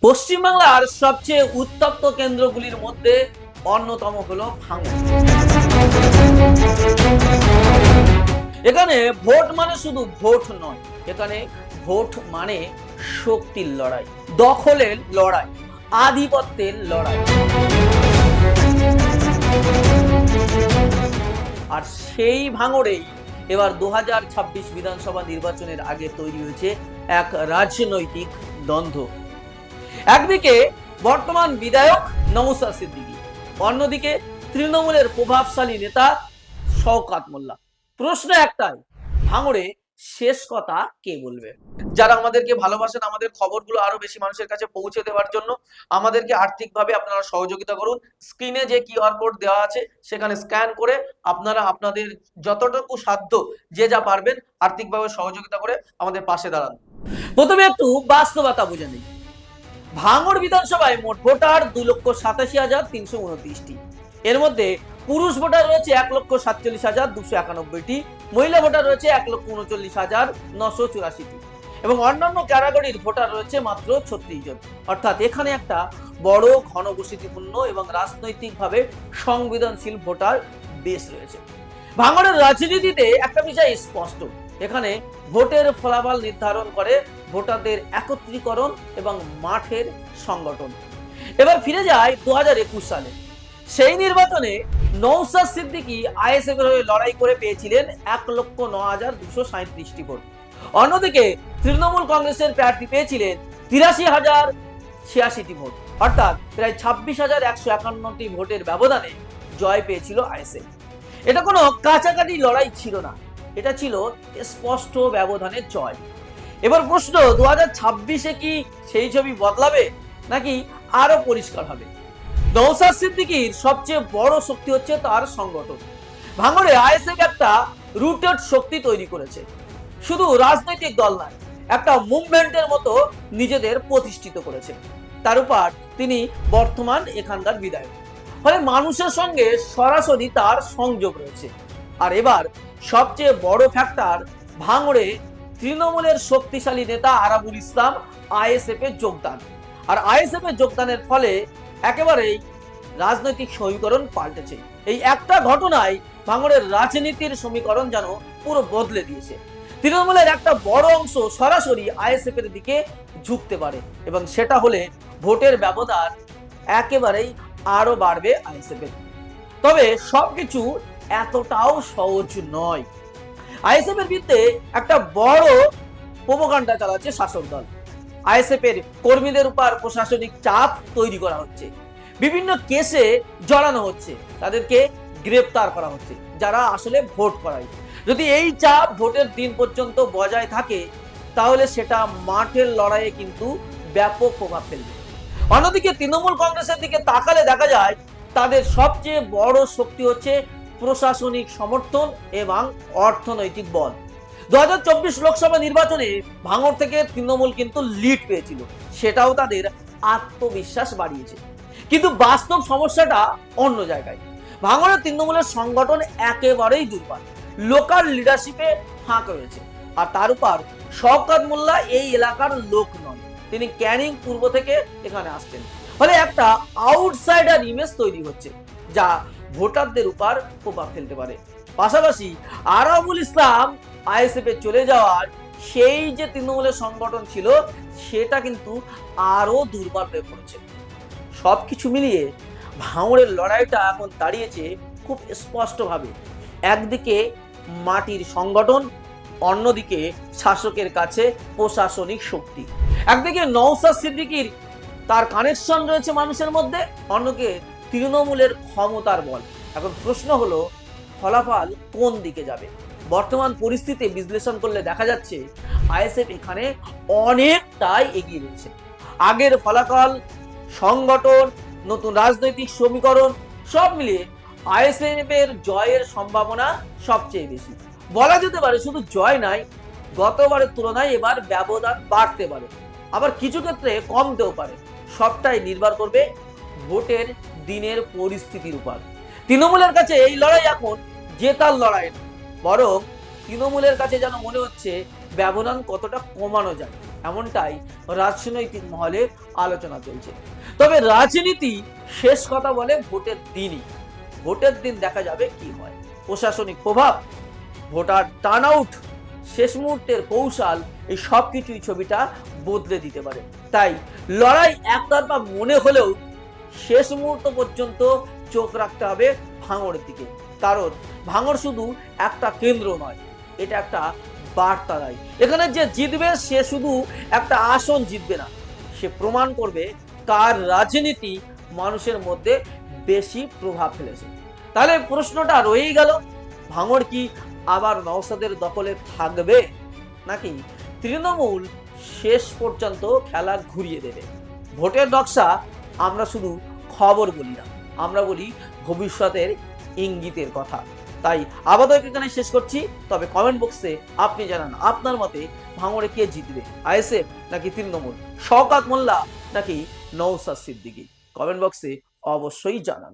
পশ্চিমবাংলার সবচেয়ে উত্তপ্ত কেন্দ্রগুলির মধ্যে অন্যতম হলো ভাঙড়। এখানে ভোট মানে শুধু ভোট নয়, এখানে ভোট মানে শক্তির লড়াই, দখলের লড়াই, আধিপত্যের লড়াই। আর সেই ভাঙড়েই এবার 2026 বিধানসভা নির্বাচনের আগে তৈরি হয়েছে এক রাজনৈতিক দ্বন্দ্ব। একদিকে বর্তমান বিধায়ক নওশাদ সিদ্দিকী, অন্যদিকে তৃণমূলের প্রভাবশালী নেতা শওকত মোল্লা। প্রশ্ন একটাই, ভাঙড়ে শেষ কথা কে বলবে? যারা আমাদেরকে ভালোবাসেন, আমাদের খবরগুলো আরো বেশি মানুষের কাছে পৌঁছে দেওয়ার জন্য আমাদেরকে আর্থিকভাবে আপনারা সহযোগিতা করুন। স্ক্রিনে যে কিউআর কোড দেওয়া আছে সেখানে স্ক্যান করে আপনারা আপনাদের যতটুকু সাধ্য যে যা পারবেন আর্থিকভাবে সহযোগিতা করে আমাদের পাশে দাঁড়ান। প্রথমে একটু বাস্তবতা বুঝে নিই। ভাঙড় বিধানসভায় মোট ভোটার 2,87,329টি। এর মধ্যে পুরুষ ভোটার রয়েছে 1,47,291টি, মহিলা ভোটার রয়েছে 1,39,984টি এবং অন্যান্য ক্যাটাগরির ভোটার রয়েছে মাত্র 36 জন। অর্থাৎ এখানে একটা বড় ঘনবসতিপূর্ণ এবং রাজনৈতিকভাবে সংবেদনশীল ভোটার বেশ রয়েছে। ভাঙড়ের রাজনীতিতে একটা বিষয় স্পষ্ট, এখানে ভোটের ফলাফল নির্ধারণ করে ভোটারদের একত্রীকরণ এবং মাঠের সংগঠন। এবার ফিরে যায় 2021 সালে। সেই নির্বাচনে নওশাদ সিদ্দিকী আইএসএফ এর হয়ে লড়াই করে পেয়েছিলেন 1,09,237টি ভোট। অন্যদিকে তৃণমূল কংগ্রেসের প্রার্থী পেয়েছিলেন 83,086টি ভোট, অর্থাৎ প্রায় 26,151টি ভোটের ব্যবধানে জয় পেয়েছিল আইএসএফ। এটা কোনো কাছাকাছি লড়াই ছিল না, এটা ছিল স্পষ্ট ব্যবধানের জয়। এবার প্রশ্ন, 2026-এ কি সেই ছবি বদলাবে নাকি আরো পরিষ্কার হবে? নওশাদ সিদ্দিকীর সবচেয়ে বড় শক্তি হচ্ছে তার সংগঠন। ভাঙড়ে আইএসএফ একটা রুটেড শক্তি তৈরি করেছে, শুধু রাজনৈতিক দল নয়, একটা মুভমেন্টের মতো নিজেদের প্রতিষ্ঠিত করেছে। তার উপর তিনি বর্তমান এখানকার বিধায়ক, ফলে মানুষের সঙ্গে সরাসরি তার সংযোগ রয়েছে। আর এবার সবচেয়ে বড় ফ্যাক্টর, ভাঙড়ে তৃণমূলের শক্তিশালী নেতা আরাবুল ইসলাম আইএসএফ এ যোগদান। আর আইএসএফ এ যোগদানের ফলে একেবারেই রাজনৈতিক সমীকরণ পাল্টেছে। এই একটা ঘটনায় ভাঙড়ের রাজনীতির সমীকরণ যেন পুরো বদলে দিয়েছে। তৃণমূলের একটা বড় অংশ সরাসরি আইএসএফ এর দিকে ঝুঁকতে পারে এবং সেটা হলে ভোটের ব্যবধান একেবারেই আরো বাড়বে আইএসএফ এর। তবে সবকিছু এতটাও সহজ নয়। আইএসএফ এর বিরুদ্ধে একটা বড় প্রোপাগান্ডা চালাচ্ছে শাসক দল। আইএসএফ এর কর্মীদের উপর প্রশাসনিক চাপ তৈরি করা হচ্ছে, বিভিন্ন কেসে জড়ানো হচ্ছে, তাদেরকে গ্রেফতার করা হচ্ছে যারা আসলে ভোট করায়। যদি এই চাপ ভোটের দিন পর্যন্ত বজায় থাকে তাহলে সেটা মাঠের লড়াইয়ে কিন্তু ব্যাপক প্রভাব ফেলবে। অন্যদিকে তৃণমূল কংগ্রেসের দিকে তাকালে দেখা যায় তাদের সবচেয়ে বড় শক্তি হচ্ছে প্রশাসনিক সমর্থন এবং অর্থনৈতিক বল। 2024 লোকসভা নির্বাচনে ভাঙড় থেকে তৃণমূল কিন্তু লিড পেয়েছিল, সেটাও তাদের আত্মবিশ্বাস বাড়িয়েছে। কিন্তু বাস্তব সমস্যাটা অন্য জায়গায়। ভাঙড়ের তৃণমূলের সংগঠন একেবারেই দুর্বল, লোকাল লিডারশিপে ফাঁক রয়েছে। আর তার উপর শওকত মোল্লা এই এলাকার লোক নন, তিনি ক্যানিং পূর্ব থেকে এখানে আসছেন। ফলে একটা আউটসাইডার ইমেজ তৈরি হচ্ছে যা ভোটারদের উপর প্রভাব ফেলতে পারে। পাশাপাশি আরাবুল ইসলাম আইএসএফ এ চলে যাওয়ার সেই যে তৃণমূলের সংগঠন ছিল সেটা কিন্তু আরো দুর্বল হয়ে পড়েছে। সবকিছু মিলিয়ে ভাঙড়ের লড়াইটা এখন দাঁড়িয়েছে খুব স্পষ্টভাবে, একদিকে মাটির সংগঠন, অন্যদিকে শাসকের কাছে প্রশাসনিক শক্তি। একদিকে নওশাদ সিদ্দিকীর তার কানেকশন রয়েছে মানুষের মধ্যে, অন্যকে তৃণমূলের ক্ষমতার বল। এখন প্রশ্ন হলো ফলাফল কোন দিকে যাবে? বর্তমান পরিস্থিতি বিশ্লেষণ করলে দেখা যাচ্ছে আইএসএফ এখানে অনেকটাই এগিয়ে রয়েছে। আগের ফলাফল, সংগঠন, নতুন রাজনৈতিক সমীকরণ সব মিলিয়ে আইএসএফ এর জয়ের সম্ভাবনা সবচেয়ে বেশি। বলা যেতে পারে শুধু জয় নয়, গতবারের তুলনায় এবার ব্যবধান বাড়তে পারে, আবার কিছু ক্ষেত্রে কমতেও পারে। সবটাই নির্ভর করবে ভোটের দিনের পরিস্থিতির উপর। তৃণমূলের কাছে এই লড়াই এখন জেতার লড়াই না, বরং তৃণমূলের কাছে যেন মনে হচ্ছে ব্যবধান কতটা কমানো যায়। এমনটাই রাজনৈতিক মহলে আলোচনা চলছে। তবে রাজনীতি শেষ কথা বলে ভোটের দিনই। ভোটের দিন দেখা যাবে কি হয়। প্রশাসনিক প্রভাব, ভোটার টার্ন আউট, শেষ মুহূর্তের কৌশল, এই সব কিছুই ছবিটা বদলে দিতে পারে। তাই লড়াই একতরফা মনে হলেও শেষ মুহূর্ত পর্যন্ত চোখ রাখতে হবে ভাঙড়ের দিকে। কারণ ভাঙড় শুধু একটা কেন্দ্র নয়, এটা একটা বার্তা দেয়। এখানে যে জিতবে সে শুধু একটা আসন জিতবে না, সে প্রমাণ করবে কার রাজনীতি মানুষের মধ্যে বেশি প্রভাব ফেলেছে। তাহলে প্রশ্নটা রয়েই গেল, ভাঙড় কি আবার নওশাদের দখলে থাকবে, নাকি তৃণমূল শেষ পর্যন্ত খেলা ঘুরিয়ে দেবে? ভোটের নকশা আমরা শুধু খবর বলি না, আমরা বলি ভবিষ্যতের ইঙ্গিতের কথা। তাই আপাতত এখানে শেষ করছি। তবে কমেন্ট বক্সে আপনি জানান আপনার মতে ভাঙড়ে কে জিতবে, আইএসএফ নাকি তৃণমূল, শওকত মোল্লা নাকি নওশাদ সিদ্দিকী? কমেন্ট বক্সে অবশ্যই জানান।